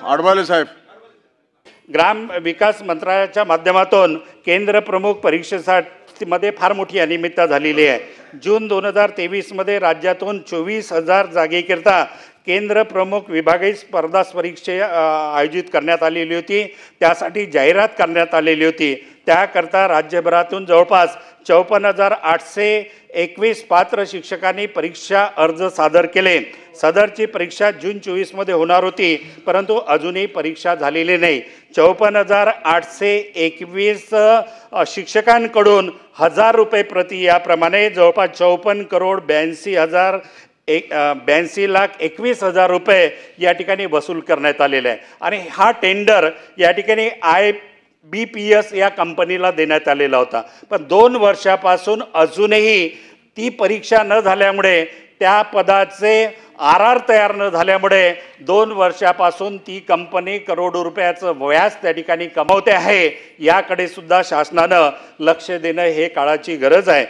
आडबाले साहेब. ग्राम विकास मंत्रालयाच्या माध्यमातून केंद्र प्रमुख परीक्षेसाठी फार मोठी अनियमितता झालेली आहे. जून 2023 मध्ये राज्यातून 24,000 जागेकरिता केंद्र प्रमुख विभागीय स्पर्धा परीक्षा आयोजित करण्यात आलेली होती. त्यासाठी जाहिरात करण्यात आलेली होती. त्याकरता राज्यभरातून जवळपास 54,821 पात्र शिक्षकांनी परीक्षा अर्ज सादर केले. सदरची परीक्षा जून 24 मध्ये होणार होती, परंतु अजूनही परीक्षा झालेली नाही. 54,821 शिक्षकांकडून 1,000 रुपये प्रति याप्रमाणे जवळपास 54,82,21,000 रुपये या ठिकाणी वसूल करण्यात आलेले आहे. आणि हा टेंडर या ठिकाणी IBPS या कंपनीला देण्यात आलेला होता. पण 2 वर्षापासून अजूनही ती परीक्षा न झाल्यामुळे, त्या पदाचे RR तयार न झाल्यामुळे 2 वर्षापासून ती कंपनी करोडो रुपयाचं व्याज त्या ठिकाणी कमवते आहे. याकडे सुद्धा शासनानं लक्ष देणं हे काळाची गरज आहे.